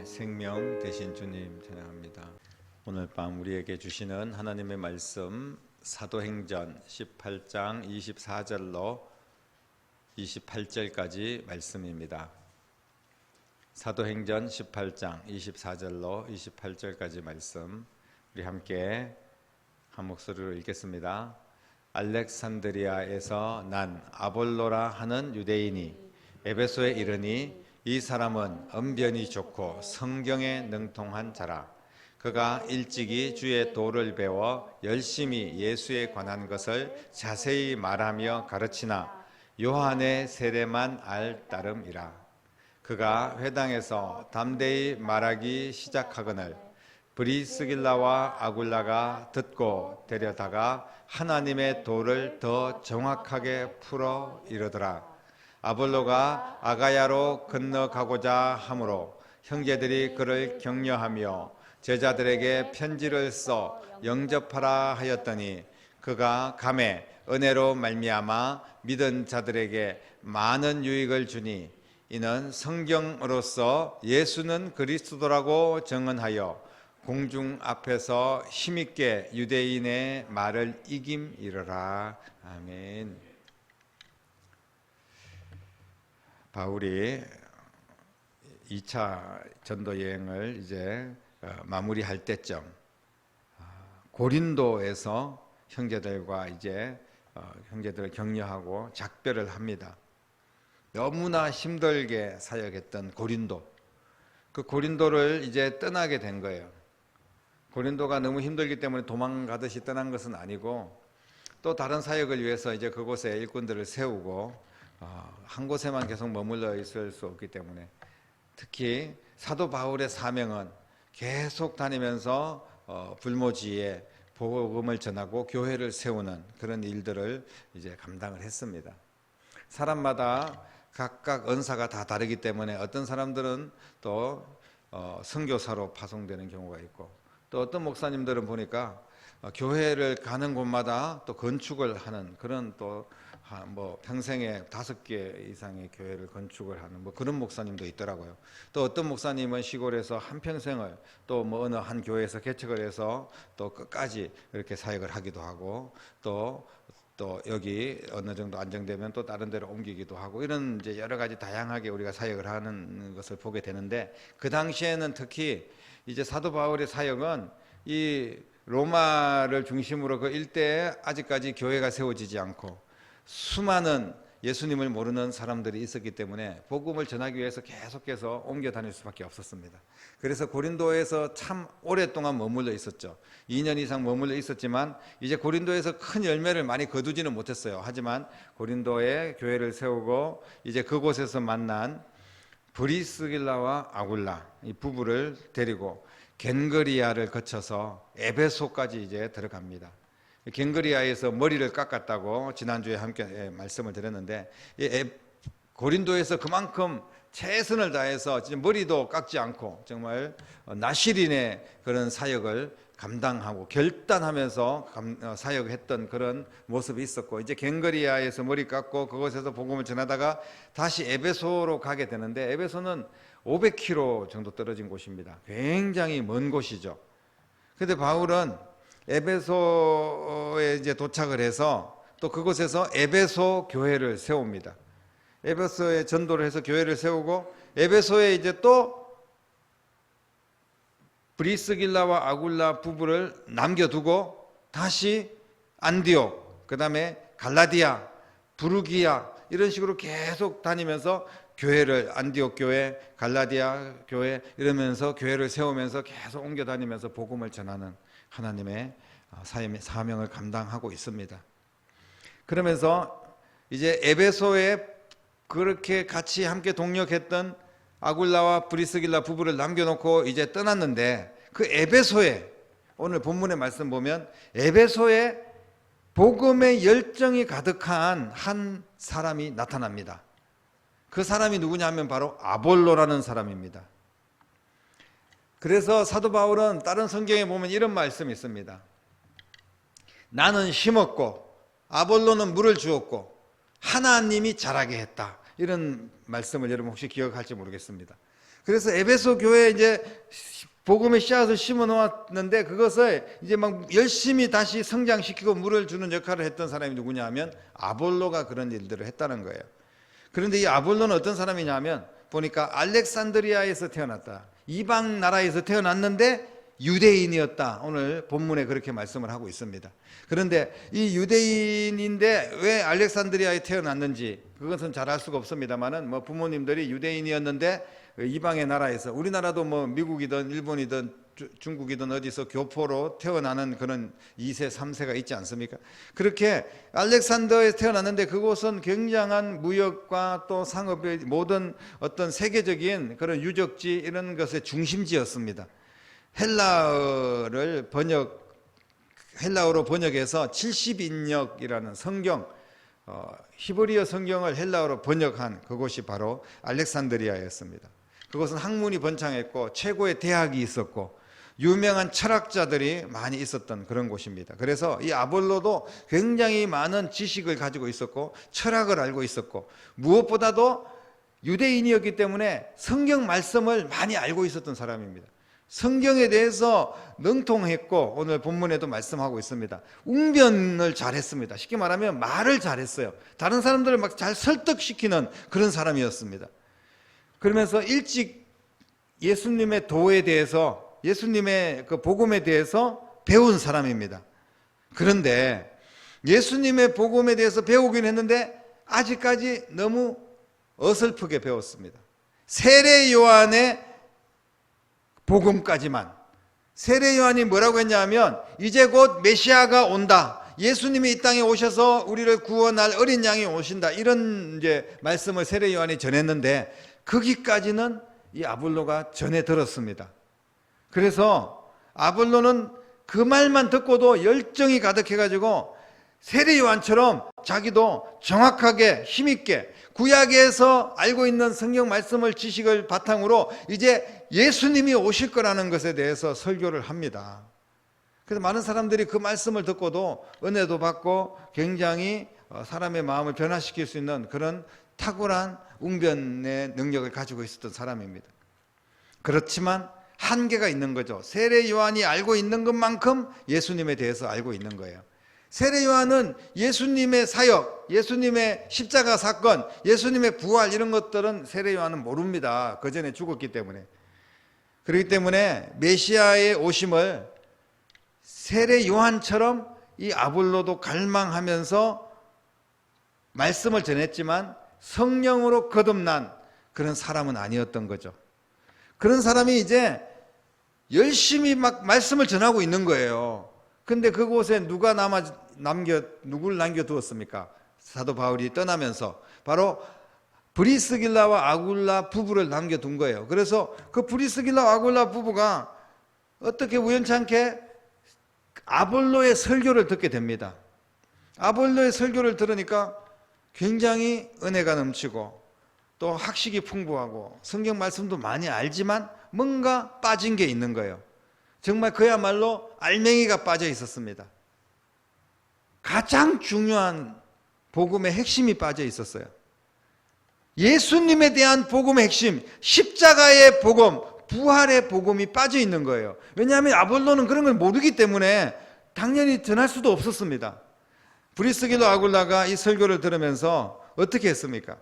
생명 되신 주님 찬양합니다. 오늘 밤 우리에게 주시는 하나님의 말씀 사도행전 18장 24절로 28절까지 말씀입니다. 사도행전 18장 24절로 28절까지 말씀 우리 함께 한 목소리로 읽겠습니다. 알렉산드리아에서 난 아볼로라 하는 유대인이 에베소에 이르니 이 사람은 언변이 좋고 성경에 능통한 자라. 그가 일찍이 주의 도를 배워 열심히 예수에 관한 것을 자세히 말하며 가르치나 요한의 세례만 알 따름이라. 그가 회당에서 담대히 말하기 시작하거늘 브리스길라와 아굴라가 듣고 데려다가 하나님의 도를 더 정확하게 풀어 이르더라. 아볼로가 아가야로 건너가고자 하므로 형제들이 그를 격려하며 제자들에게 편지를 써 영접하라 하였더니 그가 감에 은혜로 말미암아 믿은 자들에게 많은 유익을 주니 이는 성경으로서 예수는 그리스도라고 증언하여 공중 앞에서 힘있게 유대인의 말을 이김이르라. 아멘. 바울이 2차 전도 여행을 이제 마무리할 때쯤 고린도에서 형제들과 이제 형제들을 격려하고 작별을 합니다. 너무나 힘들게 사역했던 고린도, 그 고린도를 이제 떠나게 된 거예요. 고린도가 너무 힘들기 때문에 도망가듯이 떠난 것은 아니고 또 다른 사역을 위해서 이제 그곳에 일꾼들을 세우고 한 곳에만 계속 머물러 있을 수 없기 때문에 특히 사도 바울의 사명은 계속 다니면서 불모지에 복음을 전하고 교회를 세우는 그런 일들을 이제 감당을 했습니다. 사람마다 각각 은사가 다 다르기 때문에 어떤 사람들은 또 선교사로 파송되는 경우가 있고 또 어떤 목사님들은 보니까 교회를 가는 곳마다 또 건축을 하는 그런 또 평생에 5개 이상의 교회를 건축을 하는 그런 목사님도 있더라고요. 또 어떤 목사님은 시골에서 한평생을 또 어느 한 교회에서 개척을 해서 또 끝까지 이렇게 사역을 하기도 하고 또 여기 어느 정도 안정되면 또 다른 데로 옮기기도 하고 이런 이제 여러 가지 다양하게 우리가 사역을 하는 것을 보게 되는데 그 당시에는 특히 이제 사도 바울의 사역은 이 로마를 중심으로 그 일대에 아직까지 교회가 세워지지 않고 수많은 예수님을 모르는 사람들이 있었기 때문에 복음을 전하기 위해서 계속해서 옮겨 다닐 수밖에 없었습니다. 그래서 고린도에서 참 오랫동안 머물러 있었죠. 2년 이상 머물러 있었지만 이제 고린도에서 큰 열매를 많이 거두지는 못했어요. 하지만 고린도에 교회를 세우고 이제 그곳에서 만난 브리스길라와 아굴라 이 부부를 데리고 겐거리아를 거쳐서 에베소까지 이제 들어갑니다. 겐거리아에서 머리를 깎았다고 지난주에 함께 말씀을 드렸는데 고린도에서 그만큼 최선을 다해서 머리도 깎지 않고 정말 나실인의 그런 사역을 감당하고 결단하면서 사역했던 그런 모습이 있었고 이제 겐거리아에서 머리 깎고 그곳에서 복음을 전하다가 다시 에베소로 가게 되는데 에베소는 500km 정도 떨어진 곳입니다. 굉장히 먼 곳이죠. 그런데 바울은 에베소에 이제 도착을 해서 또 그곳에서 에베소 교회를 세웁니다. 에베소에 전도를 해서 교회를 세우고 에베소에 이제 또 브리스길라와 아굴라 부부를 남겨두고 다시 안디옥, 그 다음에 갈라디아, 부르기아 이런 식으로 계속 다니면서 교회를 안디옥 교회, 갈라디아 교회 이러면서 교회를 세우면서 계속 옮겨 다니면서 복음을 전하는 하나님의 사명을 감당하고 있습니다. 그러면서 이제 에베소에 그렇게 같이 함께 동역했던 아굴라와 브리스길라 부부를 남겨놓고 이제 떠났는데 그 에베소에 오늘 본문의 말씀 보면 에베소에 복음의 열정이 가득한 한 사람이 나타납니다. 그 사람이 누구냐 하면 바로 아볼로라는 사람입니다. 그래서 사도 바울은 다른 성경에 보면 이런 말씀이 있습니다. 나는 심었고 아볼로는 물을 주었고 하나님이 자라게 했다. 이런 말씀을 여러분 혹시 기억할지 모르겠습니다. 그래서 에베소 교회에 이제 복음의 씨앗을 심어 놓았는데 그것을 이제 막 열심히 다시 성장시키고 물을 주는 역할을 했던 사람이 누구냐 하면 아볼로가 그런 일들을 했다는 거예요. 그런데 이 아볼로는 어떤 사람이냐면 보니까 알렉산드리아에서 태어났다. 이방 나라에서 태어났는데 유대인이었다. 오늘 본문에 그렇게 말씀을 하고 있습니다. 그런데 이 유대인인데 왜 알렉산드리아에 태어났는지 그것은 잘 알 수가 없습니다만은 뭐 부모님들이 유대인이었는데 이방의 나라에서 우리나라도 뭐 미국이든 일본이든 중국이든 어디서 교포로 태어나는 그런 2세 3세가 있지 않습니까? 그렇게 알렉산더에서 태어났는데 그곳은 굉장한 무역과 또 상업의 모든 어떤 세계적인 그런 유적지 이런 것의 중심지였습니다. 헬라어로 번역해서 70인역이라는 성경, 히브리어 성경을 헬라어로 번역한 그곳이 바로 알렉산드리아였습니다. 그것은 학문이 번창했고 최고의 대학이 있었고 유명한 철학자들이 많이 있었던 그런 곳입니다. 그래서 이 아볼로도 굉장히 많은 지식을 가지고 있었고 철학을 알고 있었고 무엇보다도 유대인이었기 때문에 성경 말씀을 많이 알고 있었던 사람입니다. 성경에 대해서 능통했고 오늘 본문에도 말씀하고 있습니다. 웅변을 잘했습니다. 쉽게 말하면 말을 잘했어요. 다른 사람들을 막 잘 설득시키는 그런 사람이었습니다. 그러면서 일찍 예수님의 도에 대해서 예수님의 그 복음에 대해서 배운 사람입니다. 그런데 예수님의 복음에 대해서 배우긴 했는데 아직까지 너무 어설프게 배웠습니다. 세례 요한의 복음까지만. 세례 요한이 뭐라고 했냐면 이제 곧 메시아가 온다. 예수님이 이 땅에 오셔서 우리를 구원할 어린 양이 오신다. 이런 이제 말씀을 세례 요한이 전했는데 거기까지는 이 아볼로가 전해 들었습니다. 그래서 아볼로는 그 말만 듣고도 열정이 가득해가지고 세례 요한처럼 자기도 정확하게 힘있게 구약에서 알고 있는 성경 말씀을 지식을 바탕으로 이제 예수님이 오실 거라는 것에 대해서 설교를 합니다. 그래서 많은 사람들이 그 말씀을 듣고도 은혜도 받고 굉장히 사람의 마음을 변화시킬 수 있는 그런 탁월한 웅변의 능력을 가지고 있었던 사람입니다. 그렇지만 한계가 있는 거죠. 세례 요한이 알고 있는 것만큼 예수님에 대해서 알고 있는 거예요. 세례 요한은 예수님의 사역, 예수님의 십자가 사건, 예수님의 부활 이런 것들은 세례 요한은 모릅니다. 그 전에 죽었기 때문에. 그렇기 때문에 메시아의 오심을 세례 요한처럼 이 아볼로도 갈망하면서 말씀을 전했지만 성령으로 거듭난 그런 사람은 아니었던 거죠. 그런 사람이 이제 열심히 막 말씀을 전하고 있는 거예요. 근데 그곳에 누굴 남겨두었습니까? 사도 바울이 떠나면서 바로 브리스길라와 아굴라 부부를 남겨둔 거예요. 그래서 그 브리스길라와 아굴라 부부가 어떻게 우연찮게 아볼로의 설교를 듣게 됩니다. 아볼로의 설교를 들으니까 굉장히 은혜가 넘치고 또 학식이 풍부하고 성경 말씀도 많이 알지만 뭔가 빠진 게 있는 거예요. 정말 그야말로 알맹이가 빠져 있었습니다. 가장 중요한 복음의 핵심이 빠져 있었어요. 예수님에 대한 복음의 핵심, 십자가의 복음, 부활의 복음이 빠져 있는 거예요. 왜냐하면 아볼로는 그런 걸 모르기 때문에 당연히 전할 수도 없었습니다. 브리스길라 아굴라가 이 설교를 들으면서 어떻게 했습니까?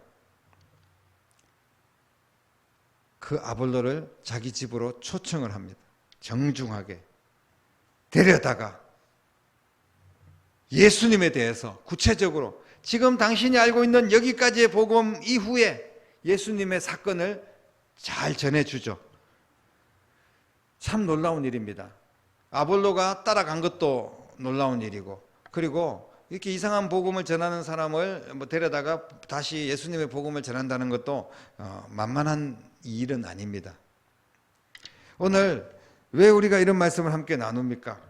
그 아볼로를 자기 집으로 초청을 합니다. 정중하게 데려다가 예수님에 대해서 구체적으로 지금 당신이 알고 있는 여기까지의 복음 이후에 예수님의 사건을 잘 전해주죠. 참 놀라운 일입니다. 아볼로가 따라간 것도 놀라운 일이고, 그리고 이렇게 이상한 복음을 전하는 사람을 데려다가 다시 예수님의 복음을 전한다는 것도 만만한 일은 아닙니다. 오늘 왜 우리가 이런 말씀을 함께 나눕니까?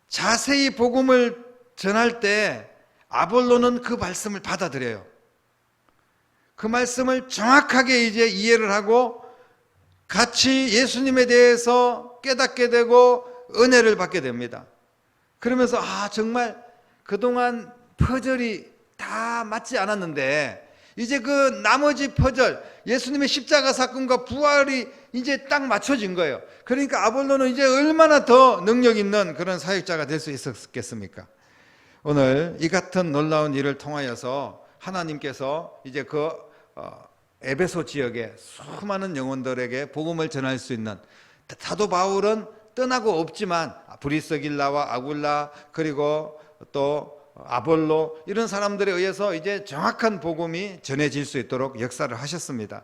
자세히 복음을 전할 때 아볼로는 그 말씀을 받아들여요. 그 말씀을 정확하게 이제 이해를 하고 같이 예수님에 대해서 깨닫게 되고 은혜를 받게 됩니다. 그러면서 정말 그동안 퍼즐이 다 맞지 않았는데 이제 그 나머지 퍼즐, 예수님의 십자가 사건과 부활이 이제 딱 맞춰진 거예요. 그러니까 아볼로는 이제 얼마나 더 능력 있는 그런 사역자가 될 수 있었겠습니까? 오늘 이 같은 놀라운 일을 통하여서 하나님께서 이제 그 에베소 지역에 수많은 영혼들에게 복음을 전할 수 있는, 사도 바울은 떠나고 없지만 브리스길라와 아굴라 그리고 또 아볼로 이런 사람들에 의해서 이제 정확한 복음이 전해질 수 있도록 역사를 하셨습니다.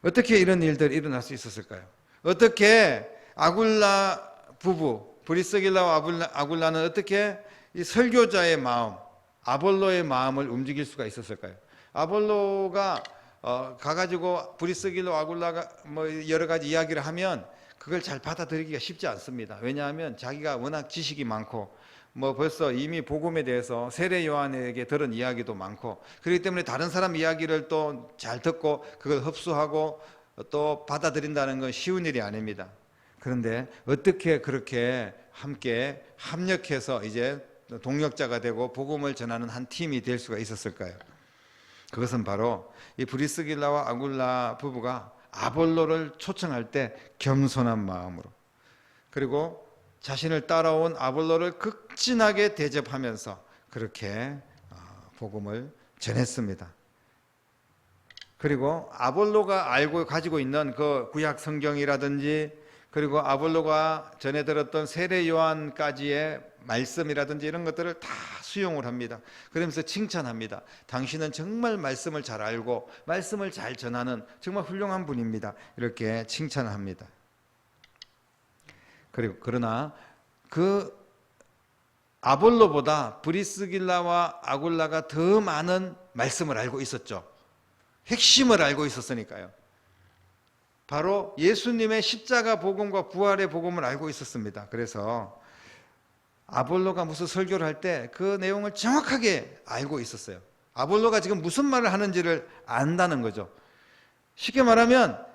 어떻게 이런 일들이 일어날 수 있었을까요? 어떻게 아굴라 부부, 브리스길라와 아굴라는 어떻게 이 설교자의 마음, 아볼로의 마음을 움직일 수가 있었을까요? 아볼로가 가가지고 브리스길라 아굴라가 뭐 여러 가지 이야기를 하면 그걸 잘 받아들이기가 쉽지 않습니다. 왜냐하면 자기가 워낙 지식이 많고 뭐 벌써 이미 복음에 대해서 세례 요한에게 들은 이야기도 많고 그렇기 때문에 다른 사람 이야기를 또 잘 듣고 그걸 흡수하고 또 받아들인다는 건 쉬운 일이 아닙니다. 그런데 어떻게 그렇게 함께 합력해서 이제 동력자가 되고 복음을 전하는 한 팀이 될 수가 있었을까요? 그것은 바로 이 브리스길라와 아굴라 부부가 아볼로를 초청할 때 겸손한 마음으로, 그리고 자신을 따라온 아볼로를 극진하게 대접하면서 그렇게 복음을 전했습니다. 그리고 아볼로가 가지고 있는 그 구약 성경이라든지 그리고 아볼로가 전해 들었던 세례 요한까지의 말씀이라든지 이런 것들을 다 수용을 합니다. 그러면서 칭찬합니다. 당신은 정말 말씀을 잘 알고 말씀을 잘 전하는 정말 훌륭한 분입니다. 이렇게 칭찬합니다. 그리고 그러나 그 아볼로보다 브리스길라와 아굴라가 더 많은 말씀을 알고 있었죠. 핵심을 알고 있었으니까요. 바로 예수님의 십자가 복음과 부활의 복음을 알고 있었습니다. 그래서 아볼로가 무슨 설교를 할 때 그 내용을 정확하게 알고 있었어요. 아볼로가 지금 무슨 말을 하는지를 안다는 거죠. 쉽게 말하면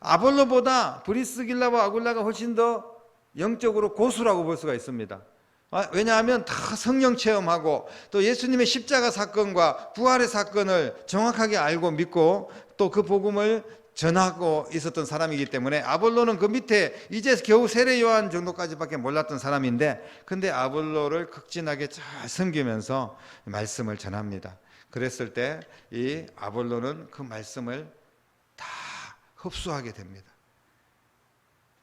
아볼로보다 브리스길라와 아굴라가 훨씬 더 영적으로 고수라고 볼 수가 있습니다. 왜냐하면 다 성령 체험하고 또 예수님의 십자가 사건과 부활의 사건을 정확하게 알고 믿고 또 그 복음을 전하고 있었던 사람이기 때문에 아볼로는 그 밑에 이제 겨우 세례 요한 정도까지밖에 몰랐던 사람인데 근데 아볼로를 극진하게 잘 섬기면서 말씀을 전합니다. 그랬을 때 이 아볼로는 그 말씀을 다 흡수하게 됩니다.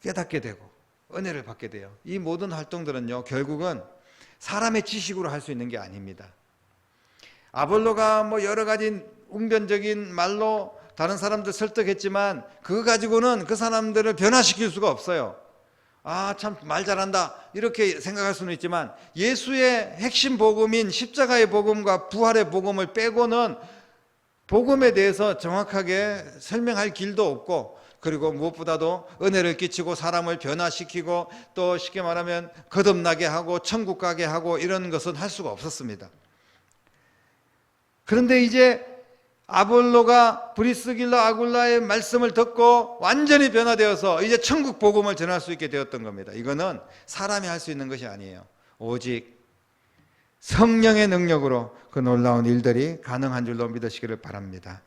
깨닫게 되고 은혜를 받게 돼요. 이 모든 활동들은요 결국은 사람의 지식으로 할 수 있는 게 아닙니다. 아볼로가 뭐 여러 가지 웅변적인 말로 다른 사람들 설득했지만 그거 가지고는 그 사람들을 변화시킬 수가 없어요. 참 말 잘한다 이렇게 생각할 수는 있지만 예수의 핵심 복음인 십자가의 복음과 부활의 복음을 빼고는 복음에 대해서 정확하게 설명할 길도 없고 그리고 무엇보다도 은혜를 끼치고 사람을 변화시키고 또 쉽게 말하면 거듭나게 하고 천국 가게 하고 이런 것은 할 수가 없었습니다. 그런데 이제 아볼로가 브리스길라 아굴라의 말씀을 듣고 완전히 변화되어서 이제 천국 복음을 전할 수 있게 되었던 겁니다. 이거는 사람이 할 수 있는 것이 아니에요. 오직 성령의 능력으로 그 놀라운 일들이 가능한 줄로 믿으시기를 바랍니다.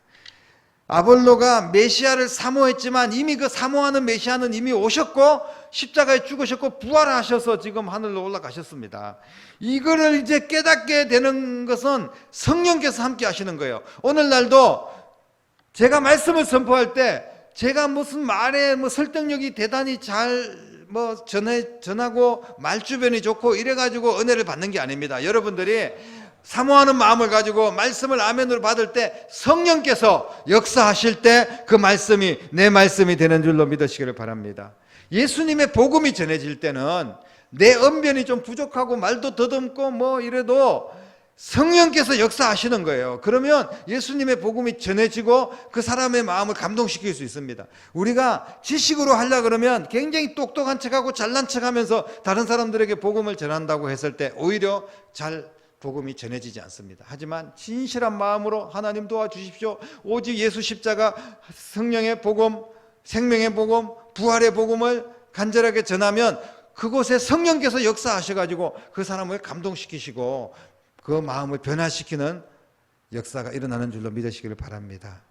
아볼로가 메시아를 사모했지만 이미 그 사모하는 메시아는 이미 오셨고 십자가에 죽으셨고 부활하셔서 지금 하늘로 올라가셨습니다. 이거를 이제 깨닫게 되는 것은 성령께서 함께 하시는 거예요. 오늘날도 제가 말씀을 선포할 때 제가 무슨 말에 설득력이 대단히 잘 전하고 말주변이 좋고 이래가지고 은혜를 받는 게 아닙니다. 여러분들이 사모하는 마음을 가지고 말씀을 아멘으로 받을 때 성령께서 역사하실 때 그 말씀이 내 말씀이 되는 줄로 믿으시기를 바랍니다. 예수님의 복음이 전해질 때는 내 언변이 좀 부족하고 말도 더듬고 이래도 성령께서 역사하시는 거예요. 그러면 예수님의 복음이 전해지고 그 사람의 마음을 감동시킬 수 있습니다. 우리가 지식으로 하려고 그러면 굉장히 똑똑한 척하고 잘난 척하면서 다른 사람들에게 복음을 전한다고 했을 때 오히려 복음이 전해지지 않습니다. 하지만 진실한 마음으로 하나님 도와주십시오. 오직 예수 십자가 성령의 복음, 생명의 복음, 부활의 복음을 간절하게 전하면 그곳에 성령께서 역사하셔가지고 그 사람을 감동시키시고 그 마음을 변화시키는 역사가 일어나는 줄로 믿으시기를 바랍니다.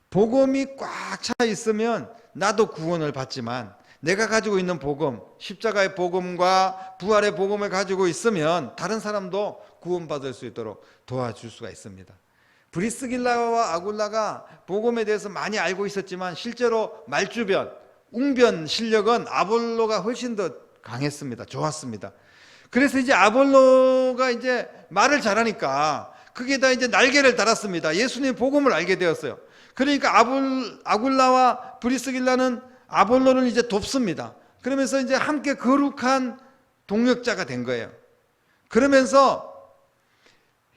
복음이 꽉 차 있으면 나도 구원을 받지만 내가 가지고 있는 복음, 십자가의 복음과 부활의 복음을 가지고 있으면 다른 사람도 구원받을 수 있도록 도와줄 수가 있습니다. 브리스길라와 아굴라가 복음에 대해서 많이 알고 있었지만 실제로 말주변, 웅변 실력은 아볼로가 훨씬 더 강했습니다. 좋았습니다. 그래서 이제 아볼로가 이제 말을 잘하니까 그게 다 이제 날개를 달았습니다. 예수님의 복음을 알게 되었어요. 그러니까 아굴라와 브리스길라는 아볼로를 이제 돕습니다. 그러면서 이제 함께 거룩한 동역자가 된 거예요. 그러면서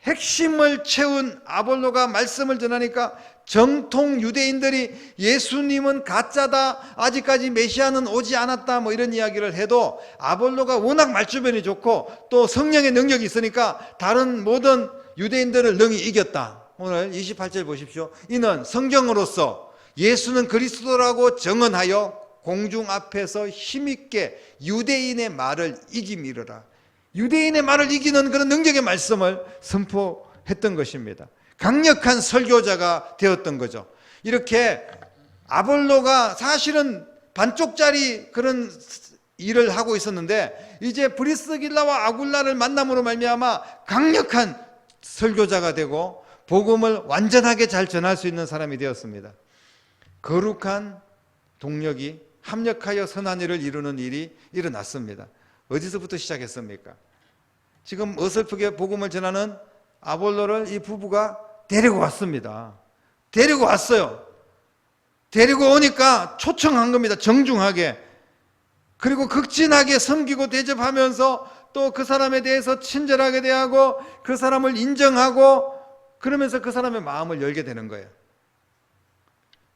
핵심을 채운 아볼로가 말씀을 전하니까 정통 유대인들이 예수님은 가짜다, 아직까지 메시아는 오지 않았다, 뭐 이런 이야기를 해도 아볼로가 워낙 말주변이 좋고 또 성령의 능력이 있으니까 다른 모든 유대인들을 능히 이겼다. 오늘 28절 보십시오. 이는 성경으로서 예수는 그리스도라고 정언하여 공중 앞에서 힘있게 유대인의 말을 이기미르라. 유대인의 말을 이기는 그런 능력의 말씀을 선포했던 것입니다. 강력한 설교자가 되었던 거죠. 이렇게 아볼로가 사실은 반쪽짜리 그런 일을 하고 있었는데 이제 브리스길라와 아굴라를 만남으로 말미암아 강력한 설교자가 되고 복음을 완전하게 잘 전할 수 있는 사람이 되었습니다. 거룩한 동력이 합력하여 선한 일을 이루는 일이 일어났습니다. 어디서부터 시작했습니까? 지금 어설프게 복음을 전하는 아볼로를 이 부부가 데리고 왔습니다. 데리고 왔어요. 데리고 오니까 초청한 겁니다. 정중하게. 그리고 극진하게 섬기고 대접하면서 또 그 사람에 대해서 친절하게 대하고 그 사람을 인정하고 그러면서 그 사람의 마음을 열게 되는 거예요.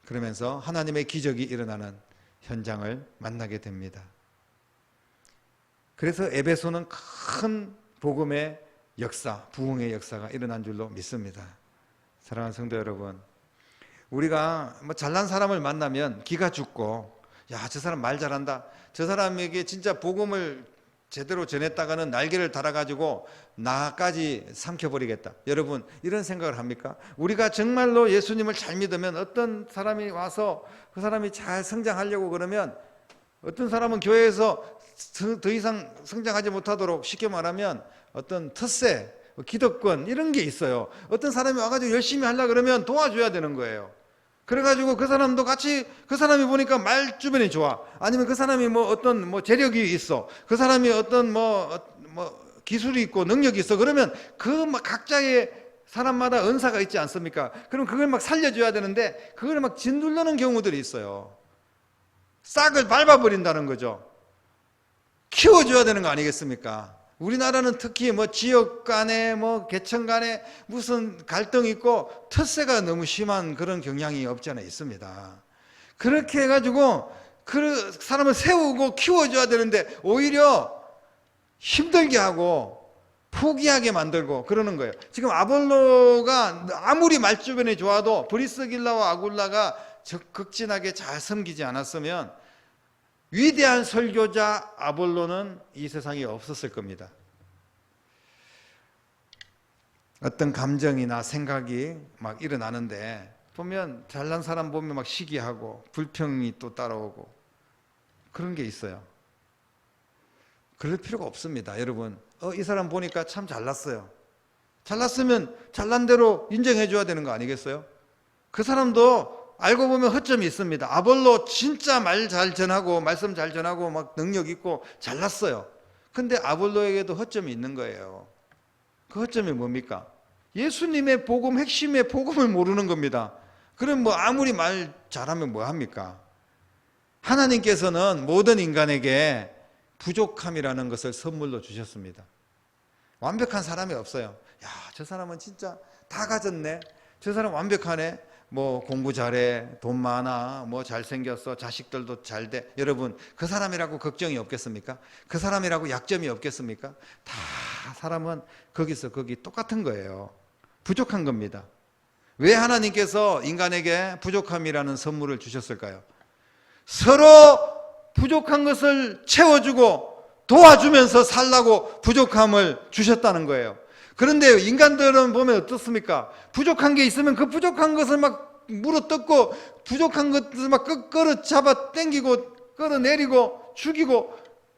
그러면서 하나님의 기적이 일어나는 현장을 만나게 됩니다. 그래서 에베소는 큰 복음의 역사, 부흥의 역사가 일어난 줄로 믿습니다. 사랑하는 성도 여러분, 우리가 뭐 잘난 사람을 만나면 기가 죽고 야, 저 사람 말 잘한다. 저 사람에게 진짜 복음을 제대로 전했다가는 날개를 달아가지고 나까지 삼켜버리겠다. 여러분 이런 생각을 합니까? 우리가 정말로 예수님을 잘 믿으면 어떤 사람이 와서 그 사람이 잘 성장하려고 그러면 어떤 사람은 교회에서 더 이상 성장하지 못하도록 쉽게 말하면 어떤 텃세, 기득권 이런 게 있어요. 어떤 사람이 와가지고 열심히 하려고 그러면 도와줘야 되는 거예요. 그래가지고 그 사람도 같이 그 사람이 보니까 말 주변이 좋아. 아니면 그 사람이 뭐 어떤 뭐 재력이 있어. 그 사람이 어떤 뭐 기술이 있고 능력이 있어. 그러면 그 각자의 사람마다 은사가 있지 않습니까? 그럼 그걸 막 살려줘야 되는데 그걸 막 짓누르는 경우들이 있어요. 싹을 밟아버린다는 거죠. 키워줘야 되는 거 아니겠습니까? 우리나라는 특히 뭐 지역 간에 뭐 계층 간에 무슨 갈등이 있고 텃세가 너무 심한 그런 경향이 없지 않아 있습니다. 그렇게 해가지고 그 사람을 세우고 키워줘야 되는데 오히려 힘들게 하고 포기하게 만들고 그러는 거예요. 지금 아볼로가 아무리 말주변이 좋아도 브리스길라와 아굴라가 극진하게 잘 섬기지 않았으면 위대한 설교자 아볼로는 이 세상에 없었을 겁니다. 어떤 감정이나 생각이 막 일어나는데 보면 잘난 사람 보면 막 시기하고 불평이 또 따라오고 그런 게 있어요. 그럴 필요가 없습니다. 여러분 이 사람 보니까 참 잘났어요. 잘났으면 잘난 대로 인정해 줘야 되는 거 아니겠어요? 그 사람도 알고 보면 허점이 있습니다. 아볼로 진짜 말 잘 전하고 말씀 잘 전하고 막 능력 있고 잘났어요. 근데 아볼로에게도 허점이 있는 거예요. 그 허점이 뭡니까? 예수님의 복음, 핵심의 복음을 모르는 겁니다. 그럼 뭐 아무리 말 잘하면 뭐 합니까? 하나님께서는 모든 인간에게 부족함이라는 것을 선물로 주셨습니다. 완벽한 사람이 없어요. 야, 저 사람은 진짜 다 가졌네. 저 사람 완벽하네. 뭐 공부 잘해, 돈 많아, 뭐 잘생겼어, 자식들도 잘 돼. 여러분 그 사람이라고 걱정이 없겠습니까? 그 사람이라고 약점이 없겠습니까? 다 사람은 거기서 거기 똑같은 거예요. 부족한 겁니다. 왜 하나님께서 인간에게 부족함이라는 선물을 주셨을까요? 서로 부족한 것을 채워주고 도와주면서 살라고 부족함을 주셨다는 거예요. 그런데 인간들은 보면 어떻습니까? 부족한 게 있으면 그 부족한 것을 막 물어뜯고 부족한 것을 막 끌어 잡아 당기고 끌어내리고 죽이고,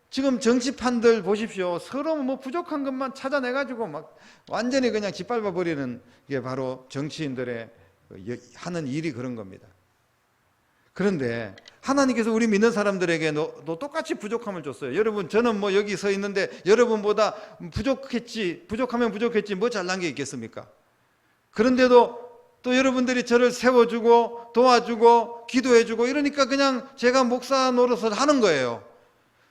지금 정치판들 보십시오. 서로 뭐 부족한 것만 찾아내가지고 막 완전히 그냥 짓밟아 버리는 게 바로 정치인들의 하는 일이 그런 겁니다. 그런데 하나님께서 우리 믿는 사람들에게도 똑같이 부족함을 줬어요. 여러분, 저는 뭐 여기 서 있는데 여러분보다 부족하면 부족했지 뭐 잘난 게 있겠습니까? 그런데도 또 여러분들이 저를 세워주고 도와주고 기도해주고 이러니까 그냥 제가 목사 노릇을 하는 거예요.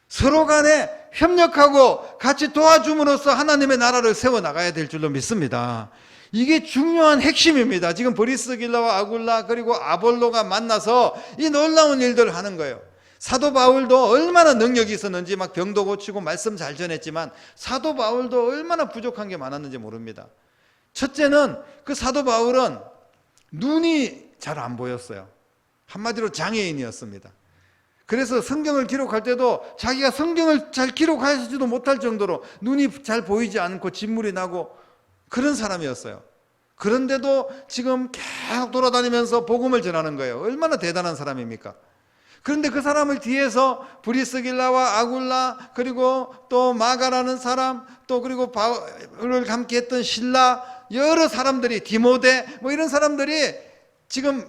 서로 간에 협력하고 같이 도와줌으로써 하나님의 나라를 세워나가야 될 줄로 믿습니다. 이게 중요한 핵심입니다. 지금 브리스길라와 아굴라 그리고 아볼로가 만나서 이 놀라운 일들을 하는 거예요. 사도 바울도 얼마나 능력이 있었는지 막 병도 고치고 말씀 잘 전했지만 사도 바울도 얼마나 부족한 게 많았는지 모릅니다. 첫째는 그 사도 바울은 눈이 잘 안 보였어요. 한마디로 장애인이었습니다. 그래서 성경을 기록할 때도 자기가 성경을 잘 기록하지도 못할 정도로 눈이 잘 보이지 않고 진물이 나고 그런 사람이었어요. 그런데도 지금 계속 돌아다니면서 복음을 전하는 거예요. 얼마나 대단한 사람입니까? 그런데 그 사람을 뒤에서 브리스길라와 아굴라 그리고 또 마가라는 사람 또 그리고 바울을 함께 했던 실라 여러 사람들이 디모데 뭐 이런 사람들이 지금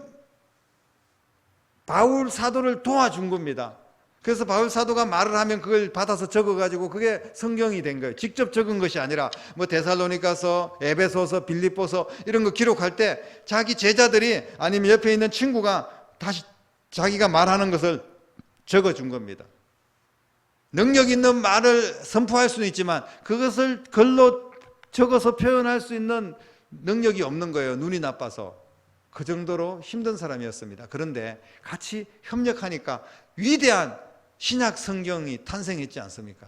바울 사도를 도와준 겁니다. 그래서 바울 사도가 말을 하면 그걸 받아서 적어가지고 그게 성경이 된 거예요. 직접 적은 것이 아니라 뭐 데살로니가서, 에베소서, 빌립보서 이런 거 기록할 때 자기 제자들이 아니면 옆에 있는 친구가 다시 자기가 말하는 것을 적어준 겁니다. 능력 있는 말을 선포할 수는 있지만 그것을 글로 적어서 표현할 수 있는 능력이 없는 거예요. 눈이 나빠서. 그 정도로 힘든 사람이었습니다. 그런데 같이 협력하니까 위대한 신약 성경이 탄생했지 않습니까?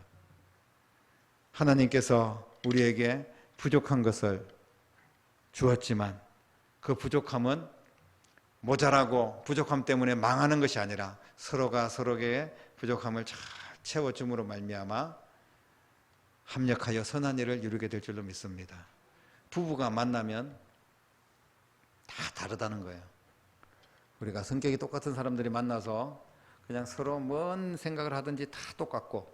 하나님께서 우리에게 부족한 것을 주었지만 그 부족함은 모자라고 부족함 때문에 망하는 것이 아니라 서로가 서로에게 부족함을 잘 채워줌으로 말미암아 합력하여 선한 일을 이루게 될 줄로 믿습니다. 부부가 만나면 다 다르다는 거예요. 우리가 성격이 똑같은 사람들이 만나서 그냥 서로 뭔 생각을 하든지 다 똑같고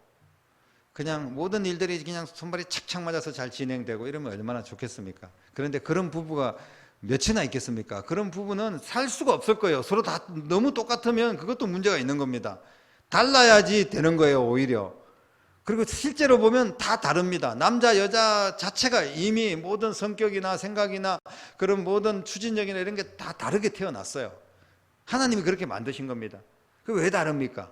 그냥 모든 일들이 그냥 손발이 착착 맞아서 잘 진행되고 이러면 얼마나 좋겠습니까? 그런데 그런 부부가 몇이나 있겠습니까? 그런 부부는 살 수가 없을 거예요. 서로 다 너무 똑같으면 그것도 문제가 있는 겁니다. 달라야지 되는 거예요, 오히려. 그리고 실제로 보면 다 다릅니다. 남자, 여자 자체가 이미 모든 성격이나 생각이나 그런 모든 추진력이나 이런 게 다 다르게 태어났어요. 하나님이 그렇게 만드신 겁니다. 그게 왜 다릅니까?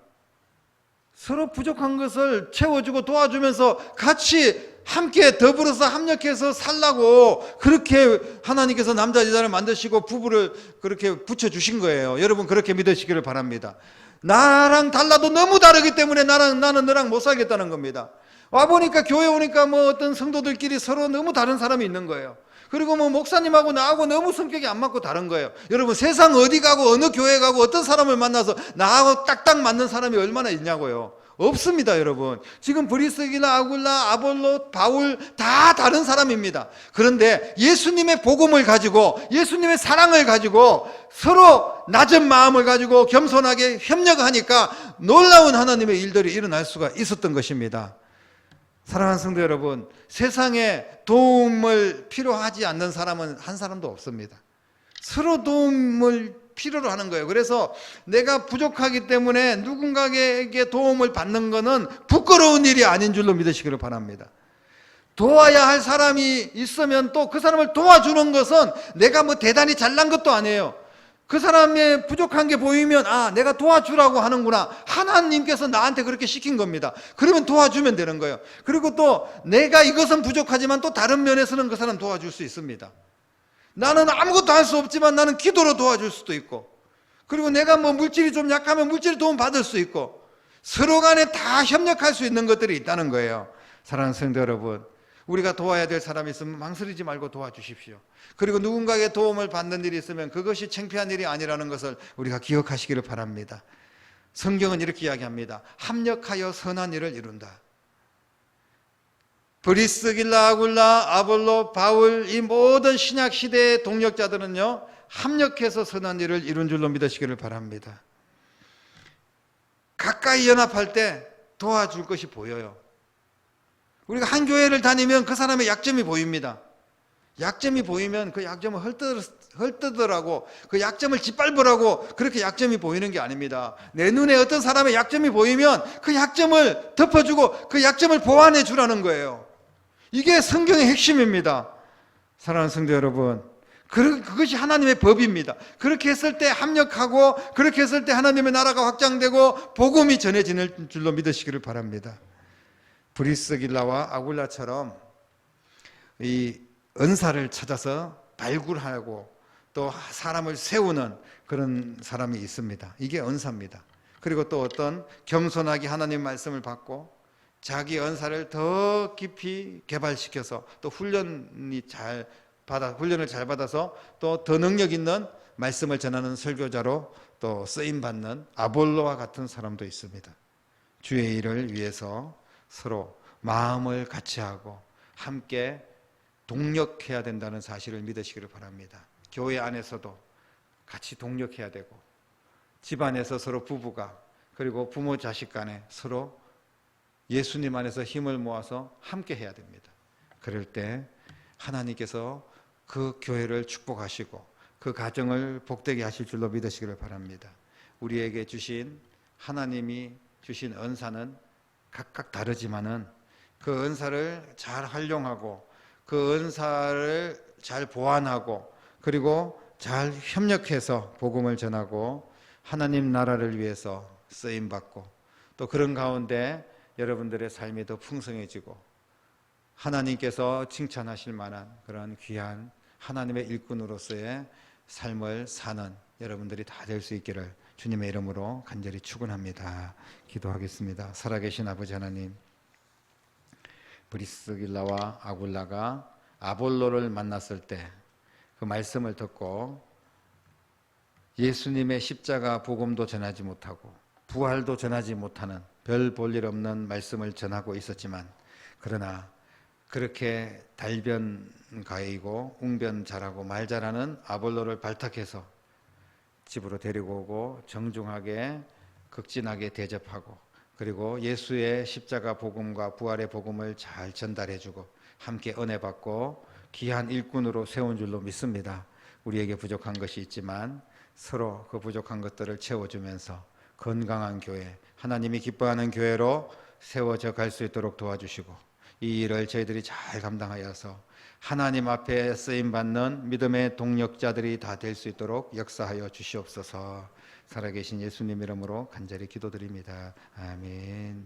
서로 부족한 것을 채워주고 도와주면서 같이 함께 더불어서 합력해서 살라고 그렇게 하나님께서 남자, 여자를 만드시고 부부를 그렇게 붙여주신 거예요. 여러분 그렇게 믿으시기를 바랍니다. 나랑 달라도 너무 다르기 때문에 나는 너랑 못 살겠다는 겁니다. 와보니까 교회 오니까 뭐 어떤 성도들끼리 서로 너무 다른 사람이 있는 거예요. 그리고 뭐 목사님하고 나하고 너무 성격이 안 맞고 다른 거예요. 여러분 세상 어디 가고 어느 교회 가고 어떤 사람을 만나서 나하고 딱딱 맞는 사람이 얼마나 있냐고요. 없습니다, 여러분. 지금 브리스길라, 아굴라, 아볼로, 바울 다 다른 사람입니다. 그런데 예수님의 복음을 가지고 예수님의 사랑을 가지고 서로 낮은 마음을 가지고 겸손하게 협력하니까 놀라운 하나님의 일들이 일어날 수가 있었던 것입니다. 사랑하는 성도 여러분, 세상에 도움을 필요하지 않는 사람은 한 사람도 없습니다. 서로 도움을 필요로 하는 거예요. 그래서 내가 부족하기 때문에 누군가에게 도움을 받는 것은 부끄러운 일이 아닌 줄로 믿으시기를 바랍니다. 도와야 할 사람이 있으면 또 그 사람을 도와주는 것은 내가 뭐 대단히 잘난 것도 아니에요. 그 사람의 부족한 게 보이면 아, 내가 도와주라고 하는구나. 하나님께서 나한테 그렇게 시킨 겁니다. 그러면 도와주면 되는 거예요. 그리고 또 내가 이것은 부족하지만 또 다른 면에서는 그 사람 도와줄 수 있습니다. 나는 아무것도 할 수 없지만 나는 기도로 도와줄 수도 있고, 그리고 내가 뭐 물질이 좀 약하면 물질 도움 받을 수 있고, 서로 간에 다 협력할 수 있는 것들이 있다는 거예요. 사랑하는 성도 여러분, 우리가 도와야 될 사람이 있으면 망설이지 말고 도와주십시오. 그리고 누군가에게 도움을 받는 일이 있으면 그것이 창피한 일이 아니라는 것을 우리가 기억하시기를 바랍니다. 성경은 이렇게 이야기합니다. 합력하여 선한 일을 이룬다. 브리스길라, 아굴라, 아볼로, 바울 이 모든 신약 시대의 동력자들은요 합력해서 선한 일을 이룬 줄로 믿으시기를 바랍니다. 가까이 연합할 때 도와줄 것이 보여요. 우리가 한 교회를 다니면 그 사람의 약점이 보입니다. 약점이 보이면 그 약점을 헐뜯으라고, 그 약점을 짓밟으라고 그렇게 약점이 보이는 게 아닙니다. 내 눈에 어떤 사람의 약점이 보이면 그 약점을 덮어주고 그 약점을 보완해 주라는 거예요. 이게 성경의 핵심입니다. 사랑하는 성도 여러분, 그것이 하나님의 법입니다. 그렇게 했을 때 합력하고, 그렇게 했을 때 하나님의 나라가 확장되고 복음이 전해지는 줄로 믿으시기를 바랍니다. 브리스길라와 아굴라처럼 이 은사를 찾아서 발굴하고 또 사람을 세우는 그런 사람이 있습니다. 이게 은사입니다. 그리고 또 어떤 겸손하게 하나님 말씀을 받고 자기 은사를 더 깊이 개발시켜서 또 훈련을 잘 받아서 또 더 능력 있는 말씀을 전하는 설교자로 또 쓰임 받는 아볼로와 같은 사람도 있습니다. 주의 일을 위해서 서로 마음을 같이 하고 함께 동력해야 된다는 사실을 믿으시기를 바랍니다. 교회 안에서도 같이 동력해야 되고, 집안에서 서로 부부가, 그리고 부모 자식 간에 서로 예수님 안에서 힘을 모아서 함께 해야 됩니다. 그럴 때 하나님께서 그 교회를 축복하시고 그 가정을 복되게 하실 줄로 믿으시기를 바랍니다. 우리에게 주신, 하나님이 주신 은사는 각각 다르지만은 그 은사를 잘 활용하고 그 은사를 잘 보완하고 그리고 잘 협력해서 복음을 전하고 하나님 나라를 위해서 쓰임받고 또 그런 가운데 여러분들의 삶이 더 풍성해지고 하나님께서 칭찬하실 만한 그런 귀한 하나님의 일꾼으로서의 삶을 사는 여러분들이 다 될 수 있기를 주님의 이름으로 간절히 축원합니다. 기도하겠습니다. 살아계신 아버지 하나님, 브리스길라와 아굴라가 아볼로를 만났을 때 그 말씀을 듣고 예수님의 십자가 복음도 전하지 못하고 부활도 전하지 못하는 별 볼 일 없는 말씀을 전하고 있었지만, 그러나 그렇게 달변가이고 웅변 잘하고 말 잘하는 아볼로를 발탁해서 집으로 데리고 오고 정중하게 극진하게 대접하고 그리고 예수의 십자가 복음과 부활의 복음을 잘 전달해주고 함께 은혜 받고 귀한 일꾼으로 세운 줄로 믿습니다. 우리에게 부족한 것이 있지만 서로 그 부족한 것들을 채워주면서 건강한 교회, 하나님이 기뻐하는 교회로 세워져 갈 수 있도록 도와주시고 이 일을 저희들이 잘 감당하여서 하나님 앞에 쓰임받는 믿음의 동력자들이 다 될 수 있도록 역사하여 주시옵소서. 살아계신 예수님 이름으로 간절히 기도드립니다. 아멘.